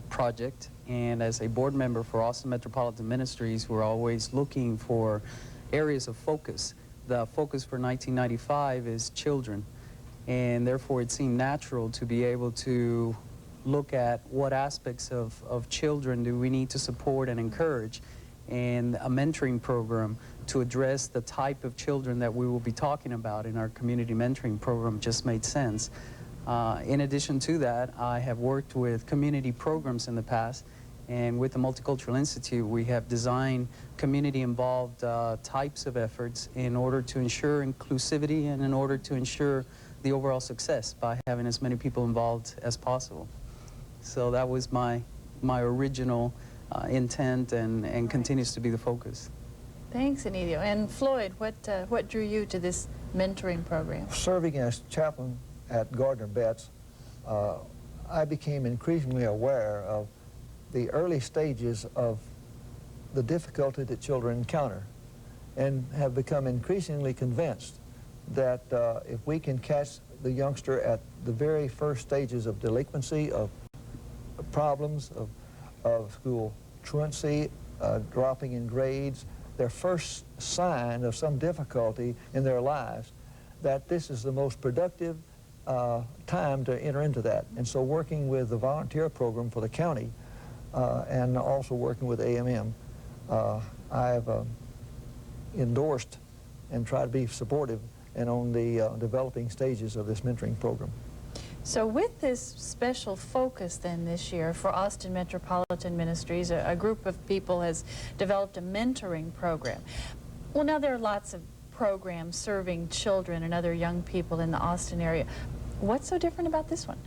project, and as a board member for Austin Metropolitan Ministries, we're always looking for areas of focus. The focus for 1995 is children, and therefore it seemed natural to be able to look at what aspects of children do we need to support and encourage, and a mentoring program to address the type of children that we will be talking about in our community mentoring program just made sense. In addition to that, I have worked with community programs in the past, and with the Multicultural Institute, we have designed community-involved types of efforts in order to ensure inclusivity and in order to ensure the overall success by having as many people involved as possible. So that was my original intent and continues to be the focus. Thanks, Enidio. And Floyd, what drew you to this mentoring program? Serving as chaplain at Gardner Betts, I became increasingly aware of the early stages of the difficulty that children encounter, and have become increasingly convinced that if we can catch the youngster at the very first stages of delinquency, of problems, of school truancy, dropping in grades, their first sign of some difficulty in their lives, that this is the most productive time to enter into that. And so working with the volunteer program for the county and also working with AMM, I've endorsed and tried to be supportive and on the developing stages of this mentoring program. So with this special focus then this year for Austin Metropolitan Ministries, a group of people has developed a mentoring program. Well, now there are lots of programs serving children and other young people in the Austin area. What's so different about this one?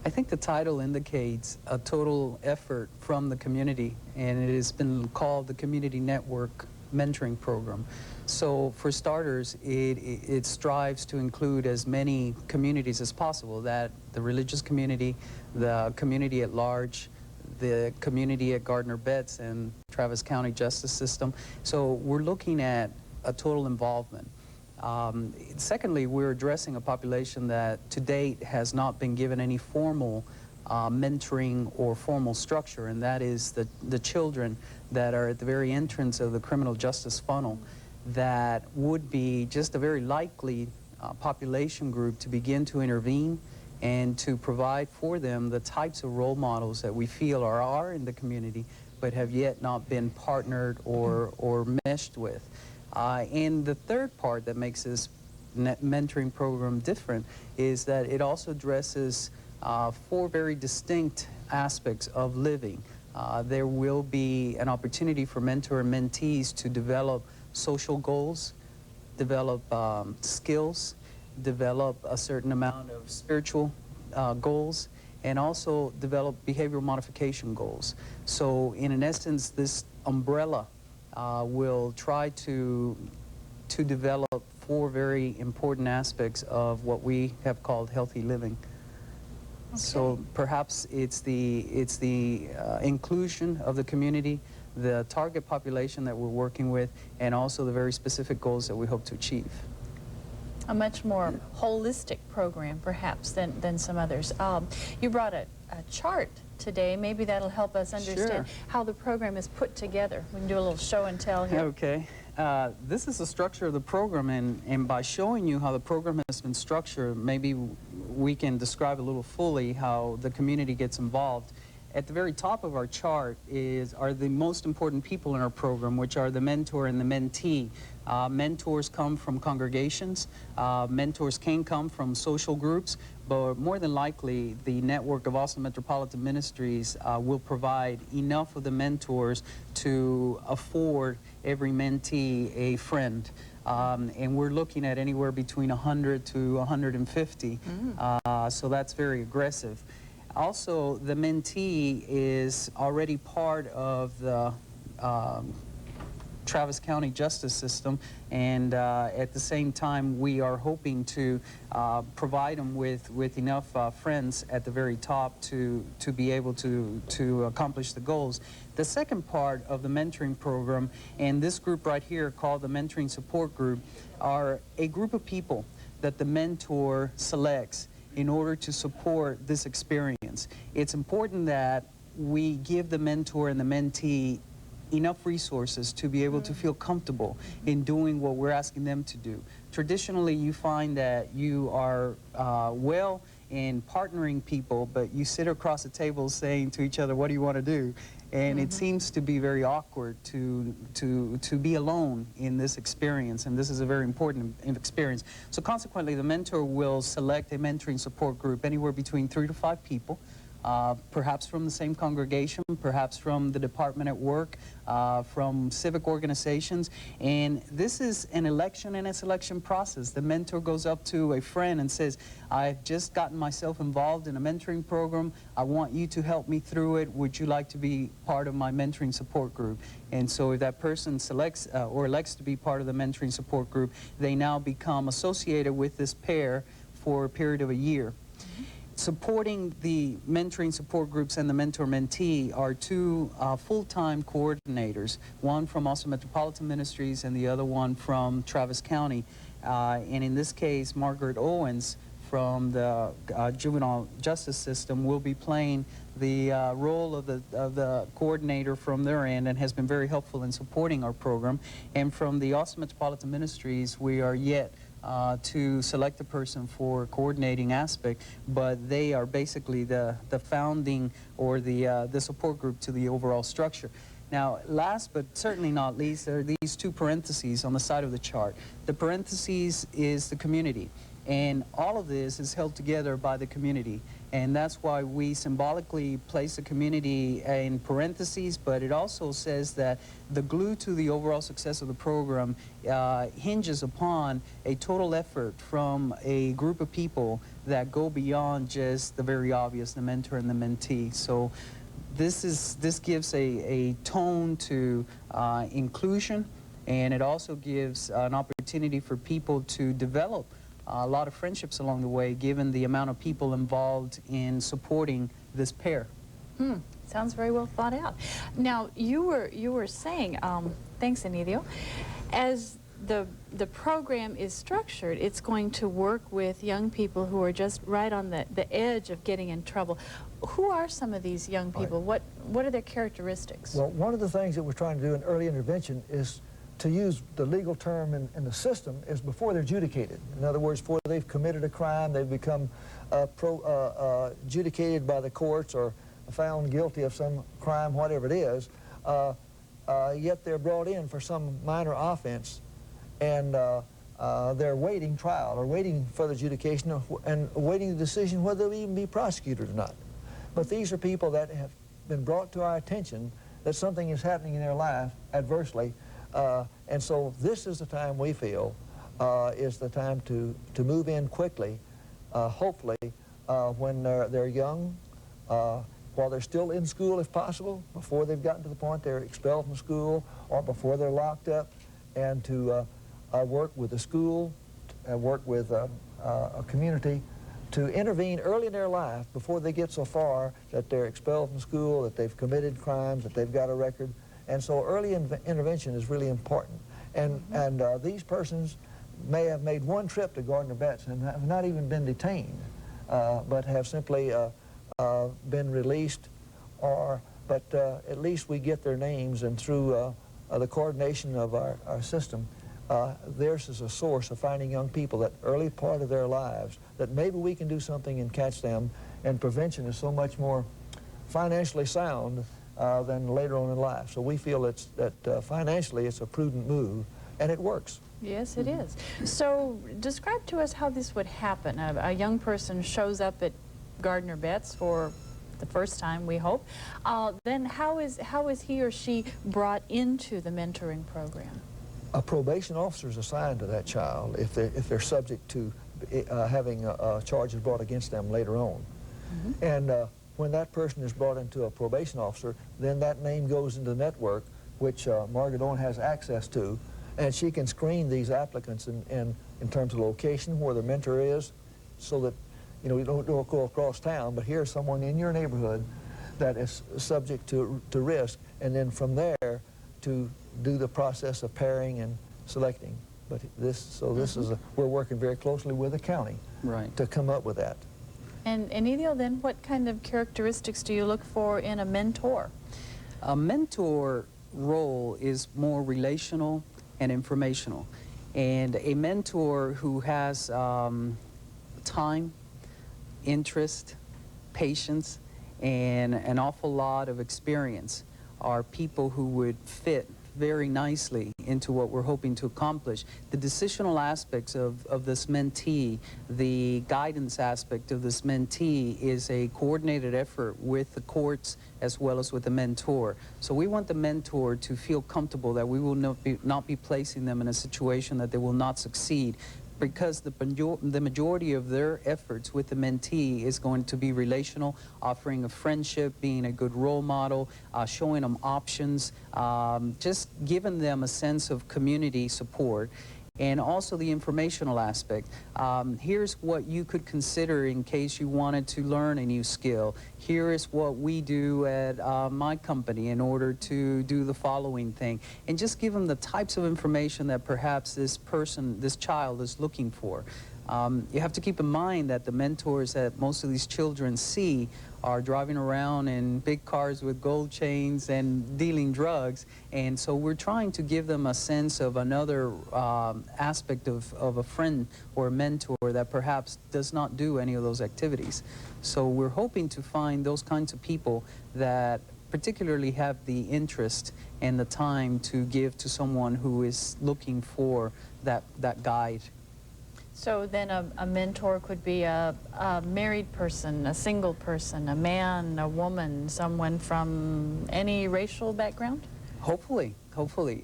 I think the title indicates a total effort from the community, and it has been called the Community Network Mentoring Program. So for starters, it strives to include as many communities as possible, that the religious community, the community at large, the community at Gardner Betts and Travis County Justice System. So we're looking at a total involvement. Secondly, we're addressing a population that to date has not been given any formal mentoring or formal structure, and that is the children that are at the very entrance of the criminal justice funnel, that would be just a very likely population group to begin to intervene and to provide for them the types of role models that we feel are in the community but have yet not been partnered or meshed with. And the third part that makes this mentoring program different is that it also addresses four very distinct aspects of living. There will be an opportunity for mentor and mentees to develop social goals, develop skills, develop a certain amount of spiritual goals, and also develop behavioral modification goals. So in essence, this umbrella will try to develop four very important aspects of what we have called healthy living. Okay. So perhaps it's the inclusion of the community, the target population that we're working with, and also the very specific goals that we hope to achieve. A much more holistic program, perhaps, than some others. You brought a chart today. Maybe that'll help us understand how the program is put together. We can do a little show and tell here. Okay. This is the structure of the program, and by showing you how the program has been structured, maybe we can describe a little fully how the community gets involved. At the very top of our chart are the most important people in our program, which are the mentor and the mentee. Mentors come from congregations, mentors can come from social groups, but more than likely the network of Austin Metropolitan Ministries will provide enough of the mentors to afford every mentee a friend. And we're looking at anywhere between 100 to 150, so that's very aggressive. Also, the mentee is already part of the Travis County Justice System, and at the same time we are hoping to provide them with enough friends at the very top to be able to accomplish the goals. The second part of the mentoring program, and this group right here called the Mentoring Support Group, are a group of people that the mentor selects, in order to support this experience. It's important that we give the mentor and the mentee enough resources to be able to feel comfortable in doing what we're asking them to do. Traditionally, you find that you are well in partnering people, but you sit across the table saying to each other, what do you want to do? And it seems to be very awkward to be alone in this experience, and this is a very important experience. So consequently, the mentor will select a mentoring support group anywhere between 3 to 5 people, perhaps from the same congregation, perhaps from the department at work, from civic organizations. And this is an election and a selection process. The mentor goes up to a friend and says, I've just gotten myself involved in a mentoring program. I want you to help me through it. Would you like to be part of my mentoring support group? And so if that person selects or elects to be part of the mentoring support group, they now become associated with this pair for a period of a year. Supporting the mentoring support groups and the mentor-mentee are 2 full-time coordinators, one from Austin Metropolitan Ministries and the other one from Travis County. And in this case, Margaret Owens from the juvenile justice system will be playing the role of the coordinator from their end, and has been very helpful in supporting our program. And from the Austin Metropolitan Ministries, we are yet to select a person for coordinating aspect, but they are basically the founding or the support group to the overall structure. Now, last but certainly not least, there are these 2 parentheses on the side of the chart. The parentheses is the community, and all of this is held together by the community. And that's why we symbolically place the community in parentheses, but it also says that the glue to the overall success of the program hinges upon a total effort from a group of people that go beyond just the very obvious, the mentor and the mentee. So this gives a tone to inclusion, and it also gives an opportunity for people to develop a lot of friendships along the way, given the amount of people involved in supporting this pair. Sounds very well thought out. Now, you were saying, thanks, Enidio, as the program is structured, it's going to work with young people who are just right on the edge of getting in trouble. Who are some of these young people? What are their characteristics? Well, one of the things that we're trying to do in early intervention is to use the legal term in the system is before they're adjudicated. In other words, before they've committed a crime, they've become adjudicated by the courts or found guilty of some crime, whatever it is, yet they're brought in for some minor offense, and they're waiting trial or waiting further adjudication and awaiting the decision whether they'll even be prosecuted or not. But these are people that have been brought to our attention that something is happening in their life adversely. And so this is the time we feel is the time to move in quickly, hopefully when they're young, while they're still in school if possible, before they've gotten to the point they're expelled from school or before they're locked up, and to work with the school, work with a community to intervene early in their life before they get so far that they're expelled from school, that they've committed crimes, that they've got a record. And so early intervention is really important. And these persons may have made one trip to Gardner-Betts and have not even been detained, but have simply been released, but at least we get their names, and through the coordination of our system, theirs is a source of finding young people that early part of their lives that maybe we can do something and catch them, and prevention is so much more financially sound than later on in life. So we feel that financially it's a prudent move, and it works. Yes, it is. So describe to us how this would happen. A young person shows up at Gardner-Betts for the first time, we hope. Then how is he or she brought into the mentoring program? A probation officer is assigned to that child if they're subject to having charges brought against them later on. And when that person is brought into a probation officer, then that name goes into the network, which Margaret Owen has access to, and she can screen these applicants in terms of location, where the mentor is, so that, you know, we don't go across town, but here's someone in your neighborhood that is subject to risk, and then from there to do the process of pairing and selecting. But this is we're working very closely with the county to come up with that. And Emilio, then what kind of characteristics do you look for in a mentor? A mentor role is more relational and informational. And a mentor who has time, interest, patience, and an awful lot of experience are people who would fit very nicely into what we're hoping to accomplish. The decisional aspects of this mentee, the guidance aspect of this mentee is a coordinated effort with the courts as well as with the mentor. So we want the mentor to feel comfortable that we will not be placing them in a situation that they will not succeed, because the majority of their efforts with the mentee is going to be relational, offering a friendship, being a good role model, showing them options, just giving them a sense of community support. And also the informational aspect. Here's what you could consider in case you wanted to learn a new skill. Here is what we do at my company in order to do the following thing. And just give them the types of information that perhaps this child is looking for. You have to keep in mind that the mentors that most of these children see are driving around in big cars with gold chains and dealing drugs, and so we're trying to give them a sense of another aspect of a friend or a mentor that perhaps does not do any of those activities. So we're hoping to find those kinds of people that particularly have the interest and the time to give to someone who is looking for that guide. So then a mentor could be a married person, a single person, a man, a woman, someone from any racial background? Hopefully.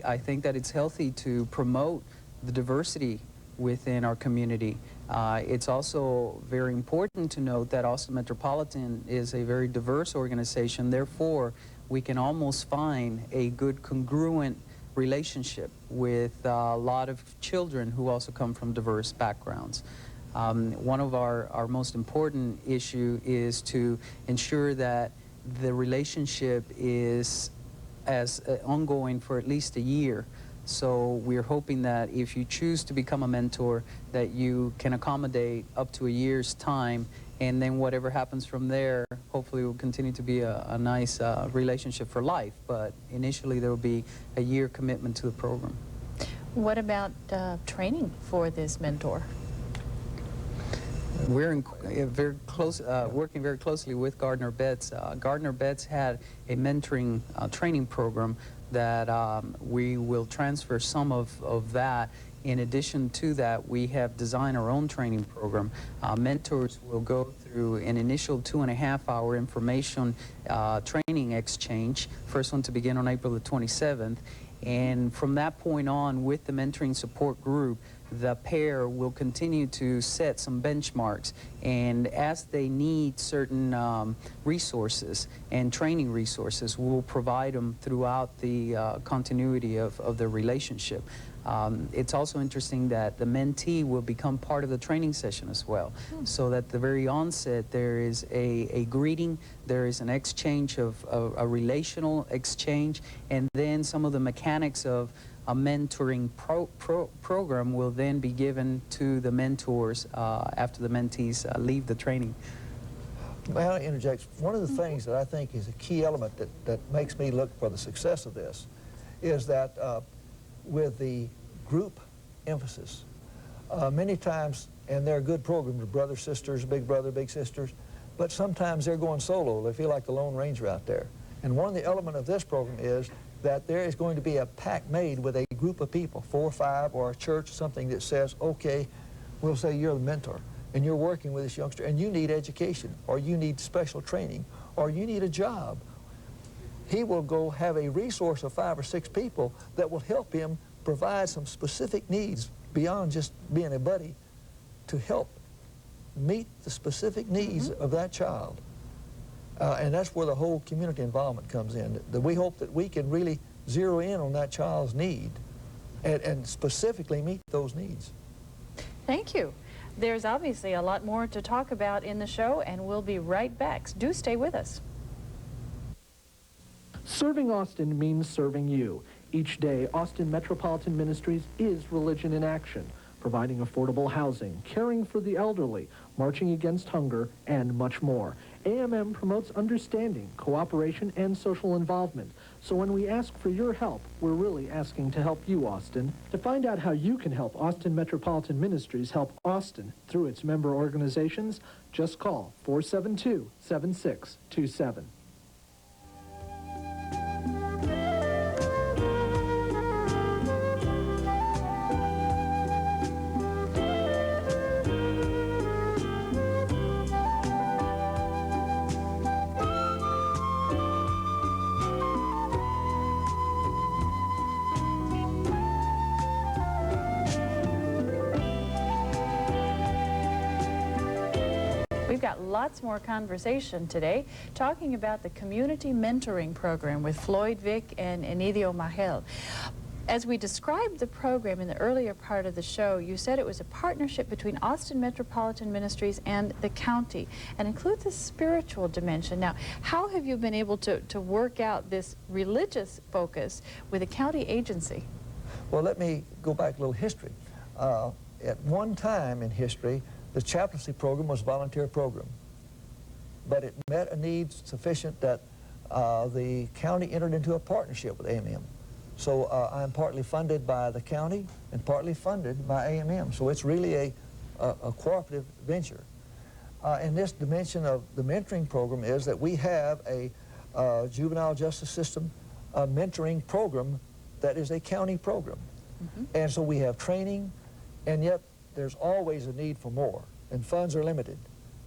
I think that it's healthy to promote the diversity within our community. It's also very important to note that Austin Metropolitan is a very diverse organization. Therefore, we can almost find a good congruent relationship with a lot of children who also come from diverse backgrounds. One of our most important issue is to ensure that the relationship is ongoing for at least a year. So we're hoping that if you choose to become a mentor, that you can accommodate up to a year's time, and then whatever happens from there, hopefully will continue to be a nice relationship for life. But initially there will be a year commitment to the program. What about training for this mentor? We're working very closely with Gardner Betts. Gardner Betts had a mentoring training program that we will transfer some of that. In addition to that, we have designed our own training program. Mentors will go through an initial 2.5-hour information training exchange, first one to begin on April the 27th. And from that point on, with the mentoring support group, the pair will continue to set some benchmarks, and as they need certain resources and training resources, we'll provide them throughout the continuity of their relationship. It's also interesting that the mentee will become part of the training session as well, so that at the very onset there is a greeting, there is an exchange of a relational exchange, and then some of the mechanics of a mentoring program will then be given to the mentors after the mentees leave the training. May I interject? One of the things that I think is a key element that makes me look for the success of this is that with the group emphasis, many times, and they're good programs, brothers, sisters, big brother, big sisters, but sometimes they're going solo. They feel like the Lone Ranger out there. And one of the elements of this program is that there is going to be a pact made with a group of people, 4 or 5, or a church, something that says, okay, we'll say you're the mentor, and you're working with this youngster, and you need education, or you need special training, or you need a job. He will go have a resource of 5 or 6 people that will help him provide some specific needs beyond just being a buddy, to help meet the specific needs of that child. And that's where the whole community involvement comes in. That we hope that we can really zero in on that child's need and specifically meet those needs. Thank you. There's obviously a lot more to talk about in the show, and we'll be right back. Do stay with us. Serving Austin means serving you. Each day, Austin Metropolitan Ministries is religion in action, providing affordable housing, caring for the elderly, marching against hunger, and much more. AMM promotes understanding, cooperation, and social involvement. So when we ask for your help, we're really asking to help you, Austin. To find out how you can help Austin Metropolitan Ministries help Austin through its member organizations, just call 472-7627. We've got lots more conversation today talking about the Community Mentoring Program with Floyd Vick and Enidio Mahel. As we described the program in the earlier part of the show, you said it was a partnership between Austin Metropolitan Ministries and the county and includes a spiritual dimension. Now, how have you been able to work out this religious focus with a county agency? Well, let me go back a little history. At one time in history, the chaplaincy program was a volunteer program, but it met a need sufficient that the county entered into a partnership with AMM. So I'm partly funded by the county and partly funded by AMM. So it's really a cooperative venture. And this dimension of the mentoring program is that we have a juvenile justice system mentoring program that is a county program. Mm-hmm. And so we have training, and yet there's always a need for more, and funds are limited.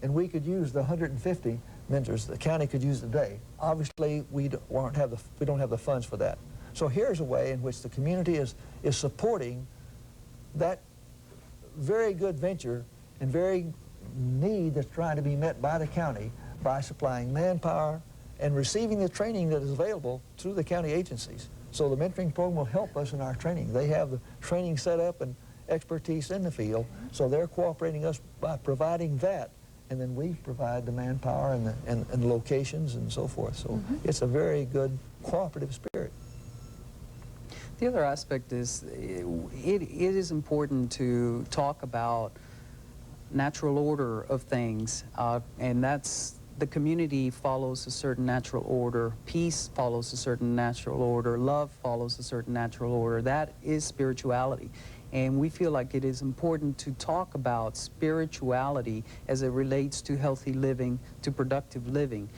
And we could use the 150 mentors the county could use today. Obviously, we don't have the funds for that. So here's a way in which the community is supporting that very good venture and very need that's trying to be met by the county by supplying manpower and receiving the training that is available through the county agencies. So the mentoring program will help us in our training. They have the training set up and expertise in the field, so they're cooperating us by providing that, and then we provide the manpower and the locations and so forth. So it's a very good cooperative spirit. The other aspect is it is important to talk about natural order of things, and that's the community follows a certain natural order, peace follows a certain natural order, love follows a certain natural order. That is spirituality. And we feel like it is important to talk about spirituality as it relates to healthy living, to productive living.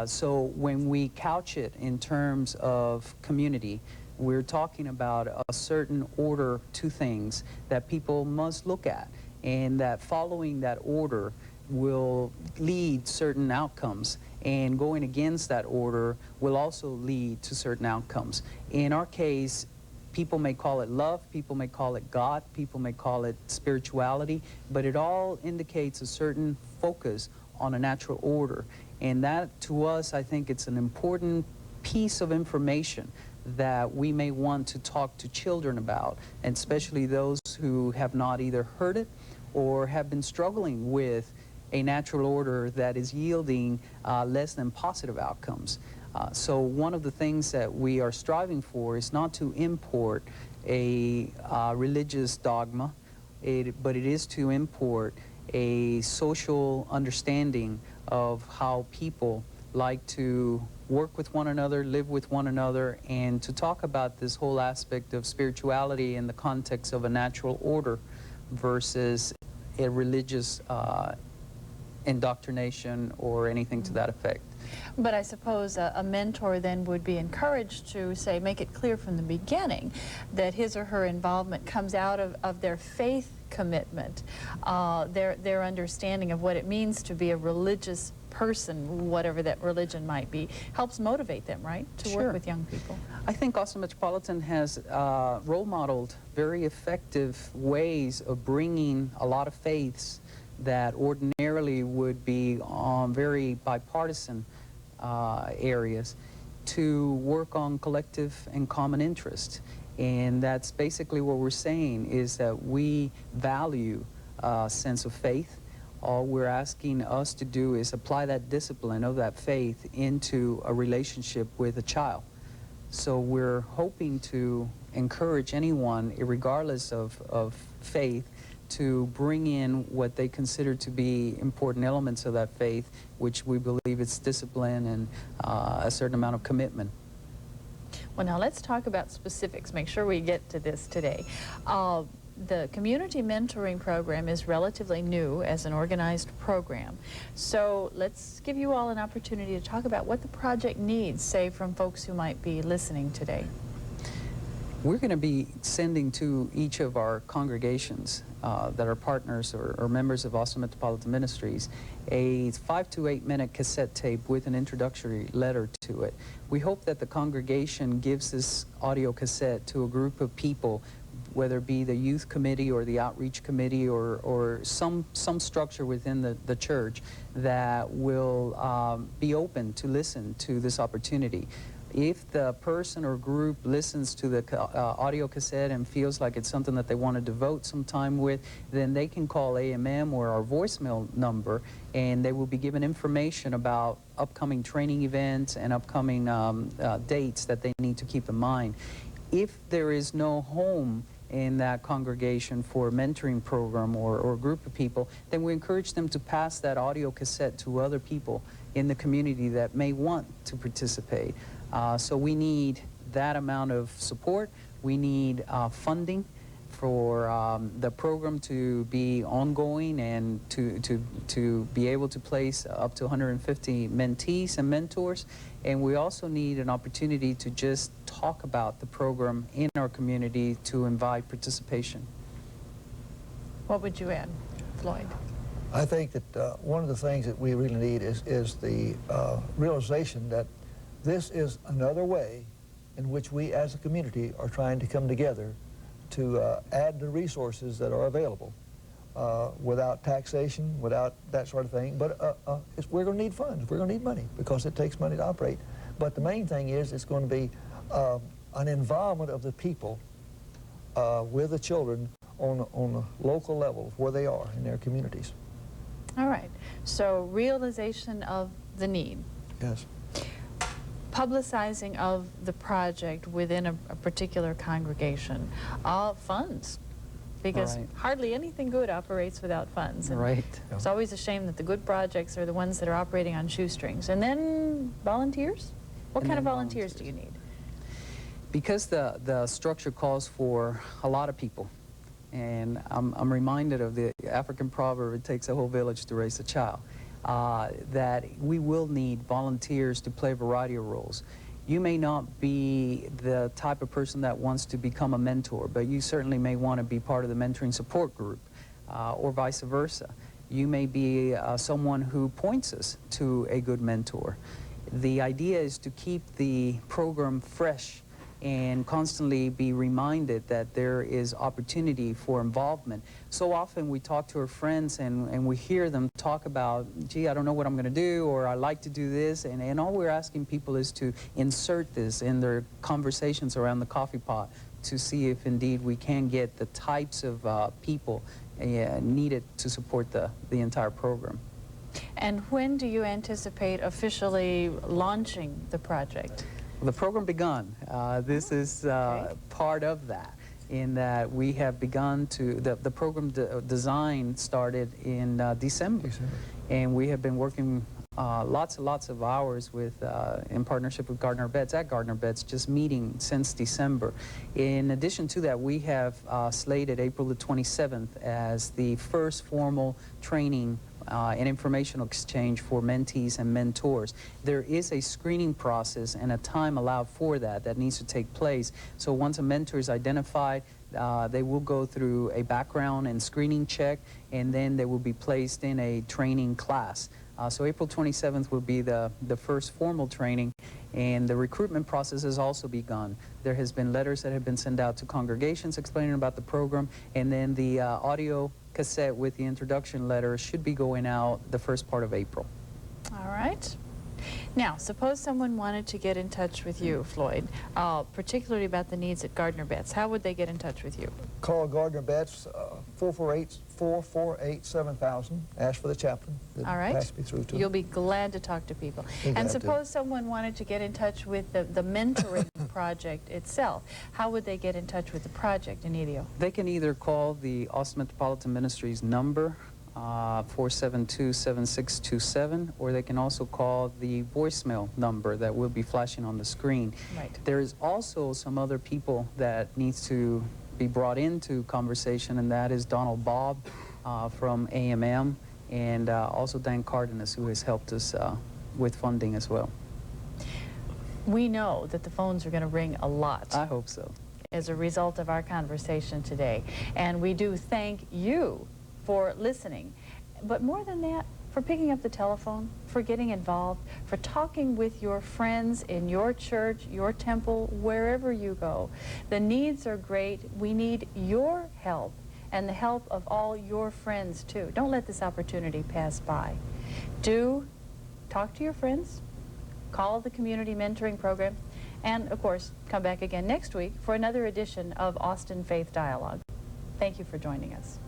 So when we couch it in terms of community, we're talking about a certain order to things that people must look at, and that following that order will lead certain outcomes, and going against that order will also lead to certain outcomes. In our case, people may call it love, people may call it God, people may call it spirituality, but it all indicates a certain focus on a natural order. And that, to us, I think it's an important piece of information that we may want to talk to children about, and especially those who have not either heard it or have been struggling with a natural order that is yielding less than positive outcomes. So one of the things that we are striving for is not to import a religious dogma, but it is to import a social understanding of how people like to work with one another, live with one another, and to talk about this whole aspect of spirituality in the context of a natural order versus a religious indoctrination or anything to that effect. But I suppose a mentor then would be encouraged to say, make it clear from the beginning that his or her involvement comes out of their faith commitment, their understanding of what it means to be a religious person, whatever that religion might be, helps motivate them, right, to Sure. work with young people. I think Austin Metropolitan has role modeled very effective ways of bringing a lot of faiths that ordinarily would be on very bipartisan areas to work on collective and common interest. And that's basically what we're saying, is that we value a sense of faith. All we're asking us to do is apply that discipline of that faith into a relationship with a child. So we're hoping to encourage anyone, regardless of faith, to bring in what they consider to be important elements of that faith, which we believe it's discipline and a certain amount of commitment. Well, now let's talk about specifics. Make sure we get to this today. The community mentoring program is relatively new as an organized program. So let's give you all an opportunity to talk about what the project needs, say, from folks who might be listening today. We're going to be sending to each of our congregations that are partners or members of Austin Metropolitan Ministries a 5 to 8 minute cassette tape with an introductory letter to it. We hope that the congregation gives this audio cassette to a group of people, whether it be the youth committee or the outreach committee or some structure within the church that will be open to listen to this opportunity. If the person or group listens to the audio cassette and feels like it's something that they want to devote some time with, then they can call AMM or our voicemail number, and they will be given information about upcoming training events and upcoming dates that they need to keep in mind. If there is no home in that congregation for a mentoring program or a group of people, then we encourage them to pass that audio cassette to other people in the community that may want to participate. So we need that amount of support. We need funding for the program to be ongoing and to be able to place up to 150 mentees and mentors. And we also need an opportunity to just talk about the program in our community to invite participation. What would you add, Floyd? I think that one of the things that we really need is the realization that this is another way in which we as a community are trying to come together to add the resources that are available without taxation, without that sort of thing. But we're going to need funds. We're going to need money because it takes money to operate. But the main thing is it's going to be an involvement of the people with the children on a local level where they are in their communities. All right. So realization of the need. Yes. Publicizing of the project within a particular congregation. Funds, because Right. hardly anything good operates without funds. And Right. it's always a shame that the good projects are the ones that are operating on shoestrings. And then volunteers? What And kind of then volunteers do you need? Because the structure calls for a lot of people, and I'm reminded of the African proverb, it takes a whole village to raise a child, that we will need volunteers to play a variety of roles. You may not be the type of person that wants to become a mentor, but you certainly may want to be part of the mentoring support group, or vice versa. You may be someone who points us to a good mentor. The idea is to keep the program fresh and constantly be reminded that there is opportunity for involvement. So often we talk to our friends and we hear them talk about, gee, I don't know what I'm going to do, or I like to do this, and all we're asking people is to insert this in their conversations around the coffee pot to see if indeed we can get the types of people needed to support the entire program. And when do you anticipate officially launching the project? The program begun. This is part of that, in that we have begun to, the program design started in December. And we have been working lots and lots of hours with, in partnership with Gardner Betts, at Gardner Betts, just meeting since December. In addition to that, we have slated April the 27th as the first formal training and informational exchange for mentees and mentors. There is a screening process and a time allowed for that needs to take place. So once a mentor is identified, they will go through a background and screening check, and then they will be placed in a training class. So April 27th will be the first formal training, and the recruitment process has also begun. There has been letters that have been sent out to congregations explaining about the program, and then the audio cassette with the introduction letter should be going out the first part of April. All right. Now, suppose someone wanted to get in touch with you, Floyd, particularly about the needs at Gardner Betts. How would they get in touch with you? Call Gardner Betts, 448-448-7000. Ask for the chaplain. They'll All right. pass me through to You'll him. be glad to talk to people. Be glad And to. suppose someone wanted to get in touch with the mentoring project itself. How would they get in touch with the project, Emilio? They can either call the Austin Metropolitan Ministries number, 472-7627, or they can also call the voicemail number that will be flashing on the screen. Right. There is also some other people that needs to be brought into conversation, and that is Donald Bob from AMM, and also Dan Cardenas, who has helped us with funding as well. We know that the phones are going to ring a lot I hope so. as a result of our conversation today. And we do thank you for listening. But more than that, for picking up the telephone, for getting involved, for talking with your friends in your church, your temple, wherever you go. The needs are great. We need your help and the help of all your friends, too. Don't let this opportunity pass by. Do talk to your friends, call the Community Mentoring Program, and, of course, come back again next week for another edition of Austin Faith Dialogue. Thank you for joining us.